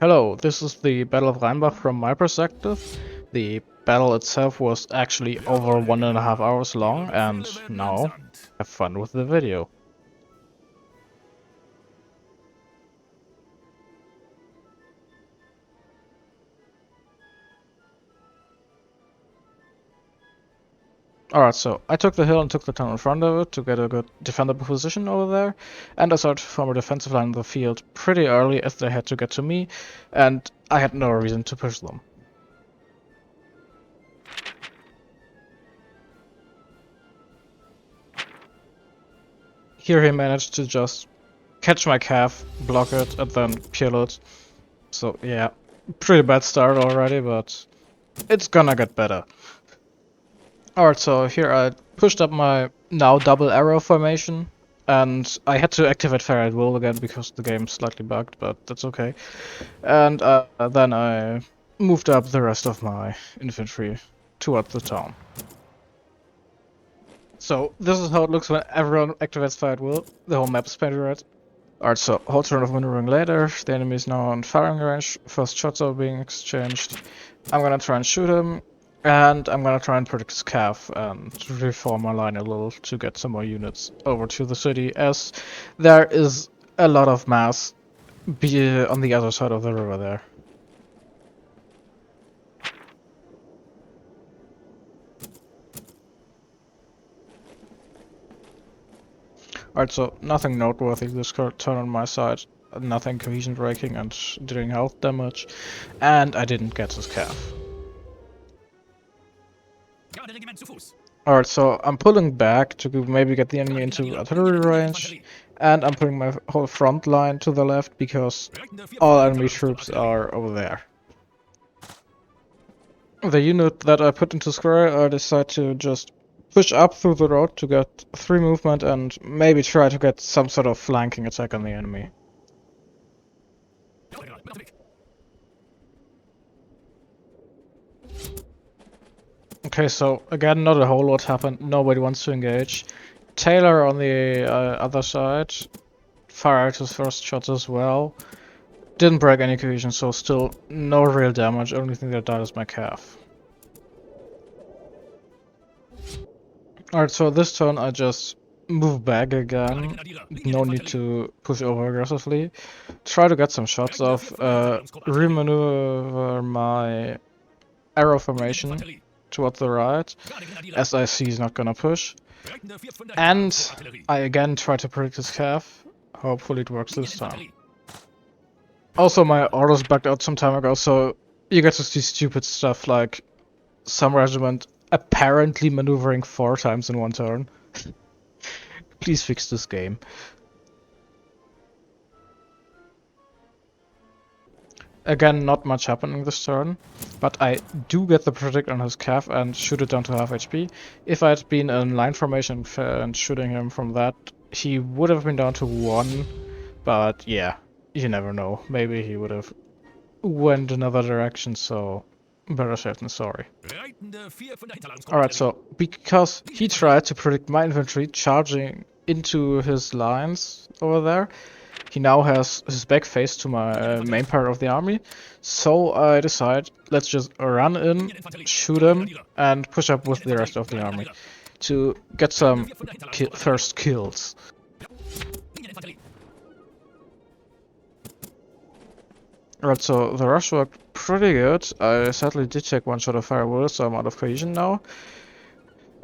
Hello, this is the Battle of Rheinbach from my perspective. The battle itself was actually over 1.5 hours long, and now have fun with the video. Alright, so I took the hill and took the town in front of it to get a good defendable position over there, and I started to form a defensive line in the field pretty early as they had to get to me, and I had no reason to push them. Here he managed to just catch my calf, block it, and then kill it. So yeah, pretty bad start already, but it's gonna get better. Alright, so here I pushed up my now double arrow formation, and I had to activate Fire at Will again because the game's slightly bugged, but that's okay. And then I moved up the rest of my infantry towards the town. So this is how it looks when everyone activates Fire at Will. The whole map is painted red. Alright, so whole turn of maneuvering later, the enemy is now on firing range, first shots are being exchanged. I'm gonna try and shoot him, and I'm gonna try and protect his calf and reform my line a little to get some more units over to the city, as there is a lot of mass on the other side of the river there. Alright, so nothing noteworthy this turn on my side, nothing cohesion breaking and doing health damage, and I didn't get his calf. Alright, so I'm pulling back to maybe get the enemy into artillery range, and I'm putting my whole front line to the left because all enemy troops are over there. The unit that I put into square, I decide to just push up through the road to get 3 movement and maybe try to get some sort of flanking attack on the enemy. Okay, so again, not a whole lot happened. Nobody wants to engage. Taylor on the other side fired his first shots as well. Didn't break any cohesion, so still no real damage. Only thing that died is my calf. Alright, so this turn I just move back again. No need to push over aggressively. Try to get some shots off. Remaneuver my arrow formation towards the right, as I see he's not gonna push. And I again try to predict his calf. Hopefully it works this time. Also, my orders bugged out some time ago, so you get to see stupid stuff like some regiment apparently maneuvering 4 times in one turn. Please fix this game. Again, not much happening this turn, but I do get the predict on his calf and shoot it down to half HP. If I had been in line formation and shooting him from that, he would have been down to 1, but yeah, you never know. Maybe he would have went another direction, so better safe than sorry. Alright, so because he tried to predict my infantry charging into his lines over there, he now has his back face to my main part of the army, so I decide let's just run in, shoot him, and push up with the rest of the army to get some first kills. Alright, so the rush worked pretty good. I sadly did take 1 shot of Firewall, so I'm out of cohesion now.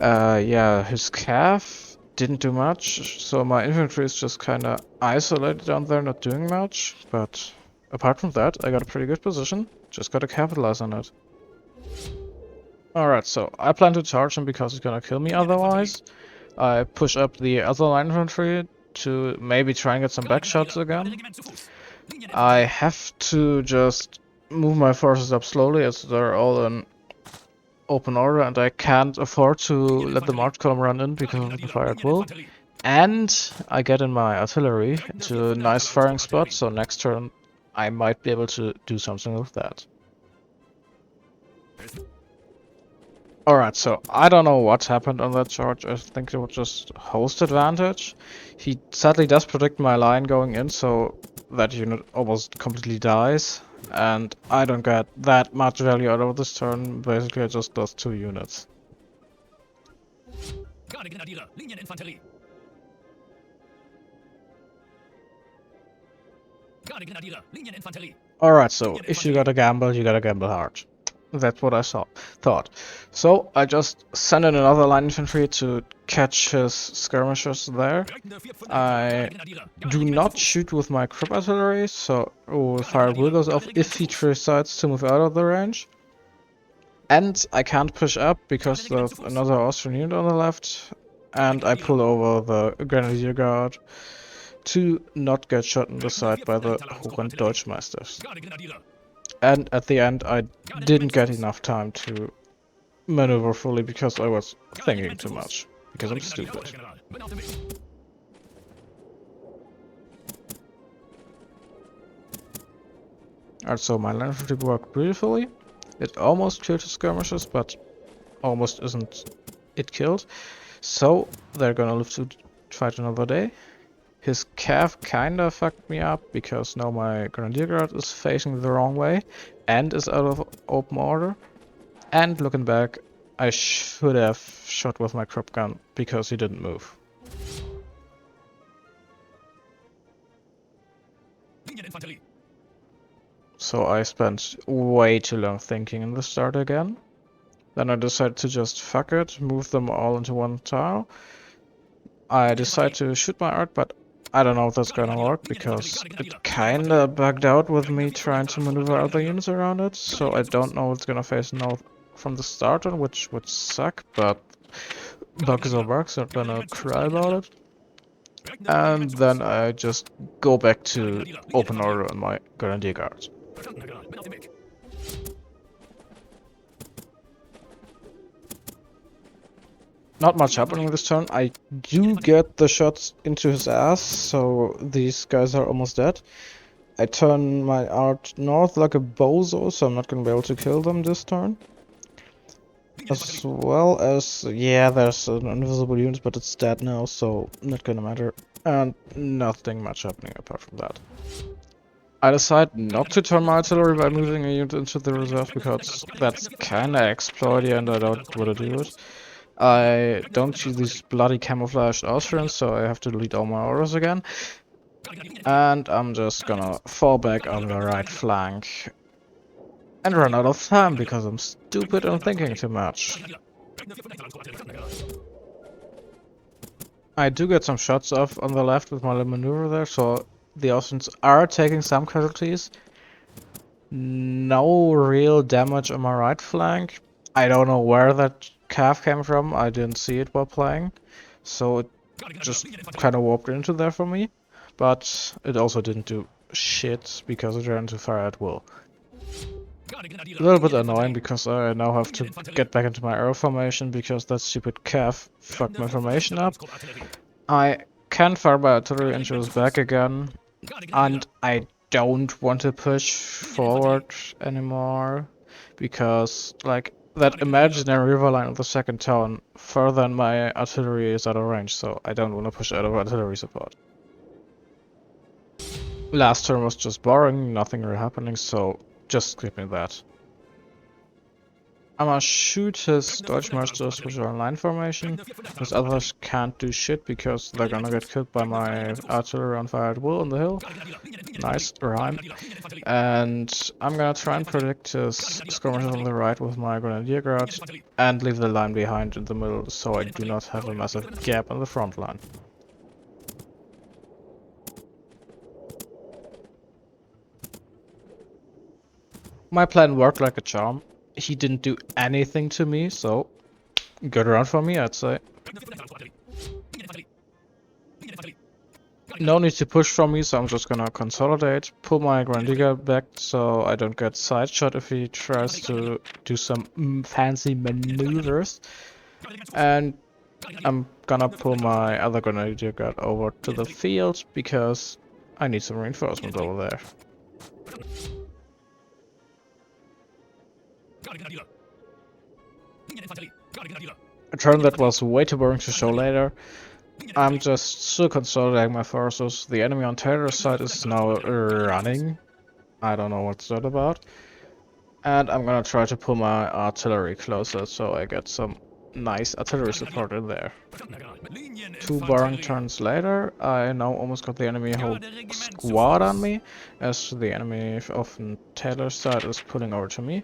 Yeah, his calf didn't do much, so my infantry is just kinda isolated down there, not doing much. But apart from that, I got a pretty good position. Just gotta capitalize on it. Alright, so I plan to charge him because he's gonna kill me otherwise. I push up the other line infantry to maybe try and get some back shots again. I have to just move my forces up slowly as they're all in open order and I can't afford to let the march column run in because of the fire at will. And I get in my artillery into a nice firing spot, so next turn I might be able to do something with that. Alright, so I don't know what happened on that charge. I think it was just host advantage. He sadly does predict my line going in, so that unit almost completely dies. and I don't get that much value out of this turn. Basically, I just lost 2 units. Alright, so if you gotta gamble, you gotta gamble hard. That's what I thought. So I just sent in another line infantry to catch his skirmishers there. I do not shoot with my crop artillery, so fire will goes off if he decides to move out of the range. And I can't push up because there's another Austrian unit on the left, and I pull over the Grenadier Guard to not get shot in the side by the Hohen Deutschmeisters. And at the end I didn't get enough time to maneuver fully because I was thinking too much, because I'm stupid. Alright, so my line infantry worked beautifully. It almost killed his skirmishers, but almost isn't it killed. So they're gonna live to fight another day. His cav kinda fucked me up because now my Grenadier Guard is facing the wrong way and is out of open order. And looking back, I should have shot with my crop gun because he didn't move. So I spent way too long thinking in the start again. Then I decided to just fuck it, move them all into one tile. I decided to shoot my arc, but I don't know if that's gonna work because it kinda bugged out with me trying to maneuver other units around it, so I don't know what's gonna face now from the start on, which would suck, but bugs are bugs, I'm gonna cry about it. And then I just go back to open order on my Grenadier Guard. Not much happening this turn. I do get the shots into his ass, so these guys are almost dead. I turn my art north like a bozo, so I'm not gonna be able to kill them this turn. As well as, yeah, there's an invisible unit, but it's dead now, so not gonna matter. And nothing much happening apart from that. I decide not to turn my artillery by moving a unit into the reserve, because that's kinda exploity and I don't wanna do it. I don't see these bloody camouflaged Austrians, so I have to delete all my orders again. And I'm just gonna fall back on the right flank and run out of time because I'm stupid and thinking too much. I do get some shots off on the left with my little maneuver there, so the Austrians are taking some casualties. No real damage on my right flank. I don't know where that cav came from, I didn't see it while playing, so it just kind of warped into there for me, but it also didn't do shit because it ran to fire at will. A little bit annoying because I now have to get back into my arrow formation because that stupid cav fucked my formation up. I can fire my artillery into his back again, and I don't want to push forward anymore because, like, that imaginary river line of the second town further than my artillery is out of range, so I don't want to push out of artillery support. Last turn was just boring, nothing really happening, so just skipping that. I'm gonna shoot his Deutschmeisters which are in line formation. His others can't do shit because they're gonna get killed by my artillery on fire at will on the hill. Nice rhyme. And I'm gonna try and predict his skirmishers on the right with my Grenadier Guard and leave the line behind in the middle so I do not have a massive gap on the front line. My plan worked like a charm. He didn't do anything to me, so good round for me, I'd say. No need to push from me, so I'm just gonna consolidate, pull my Grenadier back so I don't get side shot if he tries to do some fancy maneuvers. And I'm gonna pull my other Grenadier Guard over to the field because I need some reinforcements over there. A turn that was way too boring to show later. I'm just still consolidating my forces. The enemy on Taylor's side is now running. I don't know what's that about. And I'm gonna try to pull my artillery closer so I get some nice artillery support in there. 2 boring turns later, I now almost got the enemy whole squad on me, as the enemy of Taylor's side is pulling over to me.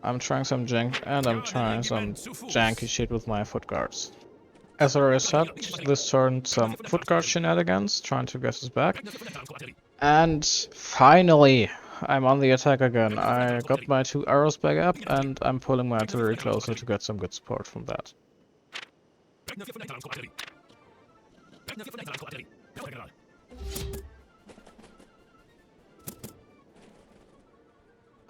I'm trying some jank, and I'm trying some janky shit with my foot guards. As I already said, this turn some foot guard shenanigans, trying to get us back. And finally, I'm on the attack again. I got my 2 arrows back up, and I'm pulling my artillery closer to get some good support from that.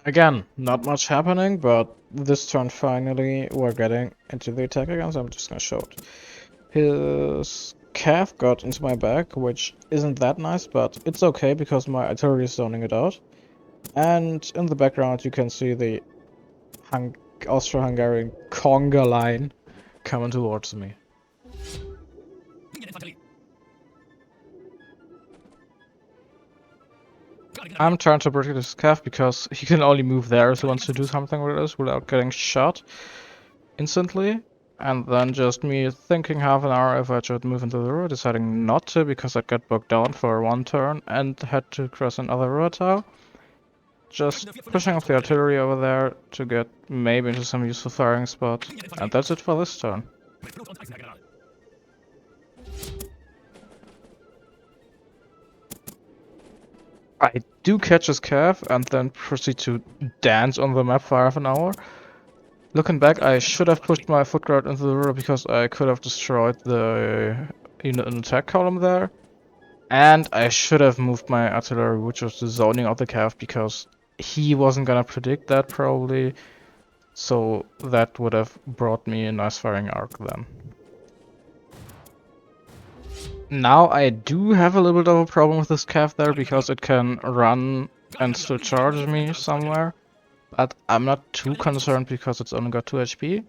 Again, not much happening, but this turn finally we're getting into the attack again, so I'm just gonna show it. His calf got into my back, which isn't that nice, but it's okay because my artillery is zoning it out. And in the background you can see the Austro-Hungarian conga line coming towards me. I'm trying to protect his calf because he can only move there if he wants to do something with this without getting shot instantly. And then just me thinking half an hour if I should move into the river, deciding not to because I'd get bogged down for 1 turn and had to cross another river tower. Just pushing off the artillery over there to get maybe into some useful firing spot. And that's it for this turn. I do catch his calf and then proceed to dance on the map for half an hour. Looking back, I should have pushed my foot guard into the river because I could have destroyed the unit in attack column there. And I should have moved my artillery, which was the zoning of the calf, because he wasn't gonna predict that probably. So that would have brought me a nice firing arc then. Now I do have a little bit of a problem with this calf there because it can run and still charge me somewhere. But I'm not too concerned because it's only got 2 HP.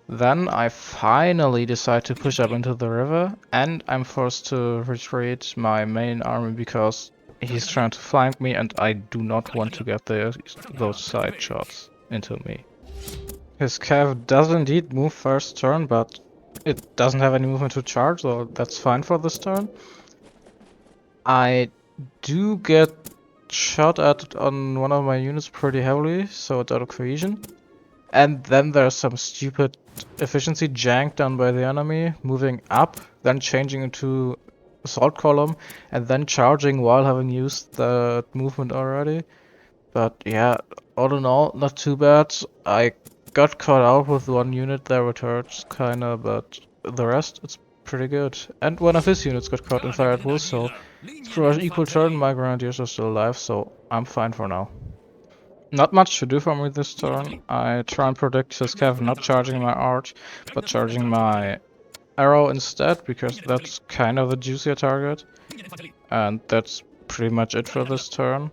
Then I finally decide to push up into the river, and I'm forced to retreat my main army because he's trying to flank me and I do not want to get those side shots into me. His cav does indeed move first turn, but it doesn't have any movement to charge, so that's fine for this turn. I do get shot at on one of my units pretty heavily, so it's out of cohesion. And then there's some stupid efficiency jank done by the enemy, moving up, then changing into assault column, and then charging while having used the movement already. But yeah, all in all, not too bad. I got caught out with 1 unit there with turrets, kinda, but the rest, it's pretty good. And one of his units got caught in fire at will, so through an equal turn, my grenadiers are still alive, so I'm fine for now. Not much to do for me this turn. I try and predict his cav not charging my arch, but charging my arrow instead, because that's kind of the juicier target. And that's pretty much it for this turn.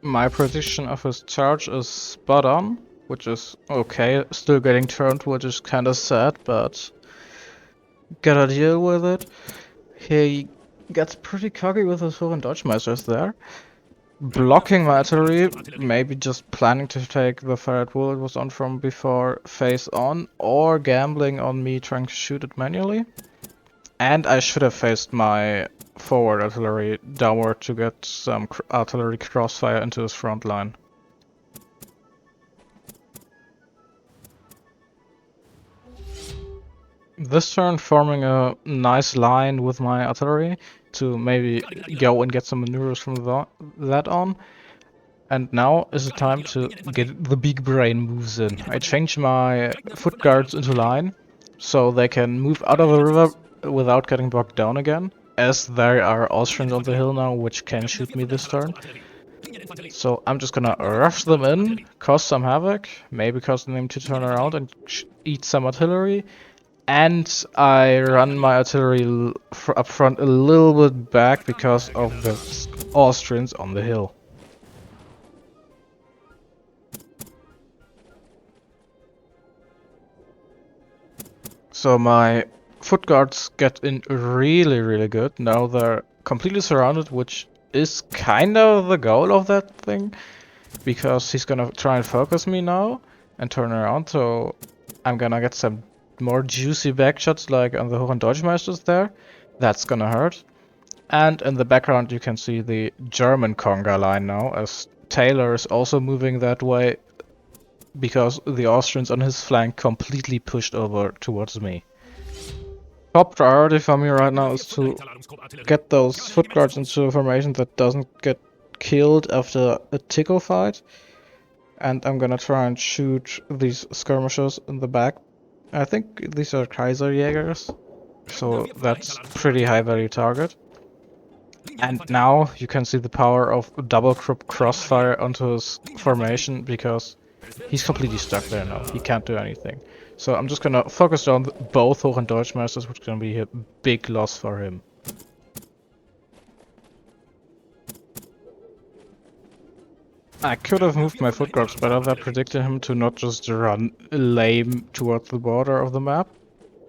My prediction of his charge is spot on, which is okay. Still getting turned, which is kind of sad, but gotta deal with it. He gets pretty cocky with his foreign dodge measures there. Blocking my artillery, maybe just planning to take the fire at will it was on from before face on, or gambling on me trying to shoot it manually. And I should have faced my forward artillery downward to get some artillery crossfire into his front line. This turn forming a nice line with my artillery to maybe go and get some maneuvers from that on. And now is the time to get the big brain moves in. I change my foot guards into line, so they can move out of the river without getting bogged down again, as there are Austrians on the hill now which can shoot me this turn. So I'm just gonna rush them in, cause some havoc, maybe cause them to turn around and eat some artillery, and I run my artillery up front a little bit back because of the Austrians on the hill. So my foot guards get in really good. Now they're completely surrounded, which is kind of the goal of that thing, because he's gonna try and focus me now and turn around, so I'm gonna get some more juicy back shots like on the Hoch- and Deutschmeisters there. That's gonna hurt. And in the background you can see the German conga line now, as Taylor is also moving that way because the Austrians on his flank completely pushed over towards me. Top priority for me right now is to get those foot guards into a formation that doesn't get killed after a Tickle fight. And I'm gonna try and shoot these skirmishers in the back. I think these are Kaiserjägers, so that's pretty high value target. And now you can see the power of double crossfire onto his formation, because he's completely stuck there now. He can't do anything. So I'm just gonna focus on both Hoch- and Deutschmeisters, which is gonna be a big loss for him. I could have moved my foot guards better. That predicted him to not just run lame towards the border of the map,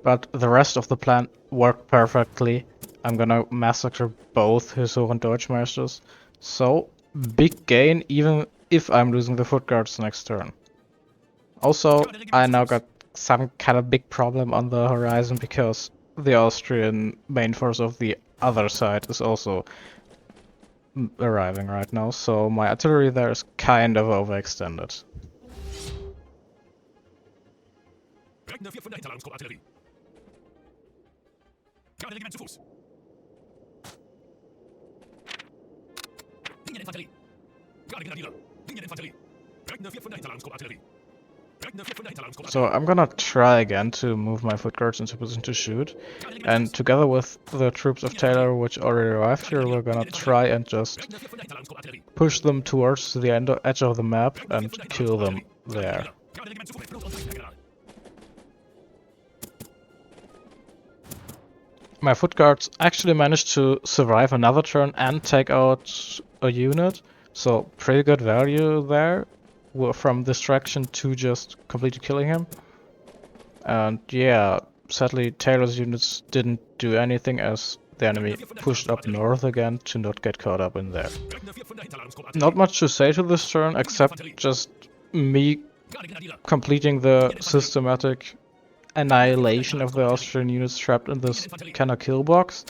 but the rest of the plan worked perfectly. I'm gonna massacre both his Hoch- and Deutschmeisters. So, big gain even if I'm losing the foot guards next turn. Also, I now got some kind of big problem on the horizon, because the Austrian main force of the other side is also arriving right now, so my artillery there is kind of overextended. So I'm gonna try again to move my foot guards into position to shoot, and together with the troops of Taylor, which already arrived here, we're gonna try and just push them towards the edge of the map and kill them there. My foot guards actually managed to survive another turn and take out a unit, so pretty good value there, from distraction to just completely killing him. And yeah, sadly Taylor's units didn't do anything, as the enemy pushed up north again to not get caught up in there. Not much to say to this turn, except just me completing the systematic annihilation of the Austrian units trapped in this kind of kill box,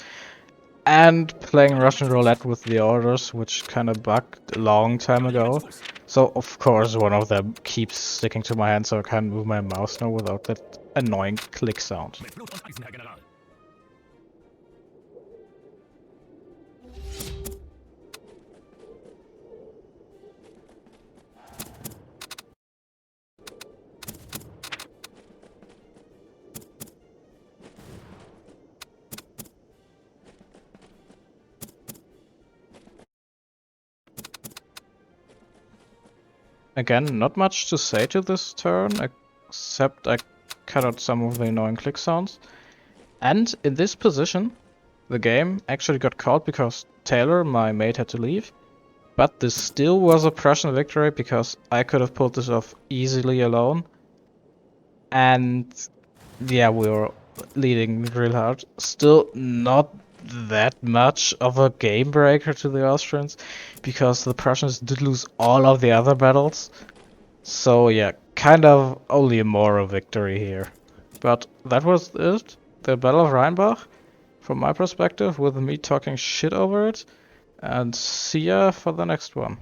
and playing Russian roulette with the orders, which kind of bugged a long time ago. So of course one of them keeps sticking to my hand, so I can't move my mouse now without that annoying click sound. Again, not much to say to this turn, except I cut out some of the annoying click sounds. And in this position, the game actually got called because Taylor, my mate, had to leave. But this still was a Prussian victory, because I could have pulled this off easily alone. And yeah, we were leading real hard. Still not that much of a game breaker to the Austrians, because the Prussians did lose all of the other battles. So yeah, kind of only a moral victory here. But that was it. The Battle of Rheinbach, from my perspective, with me talking shit over it. And see ya for the next one.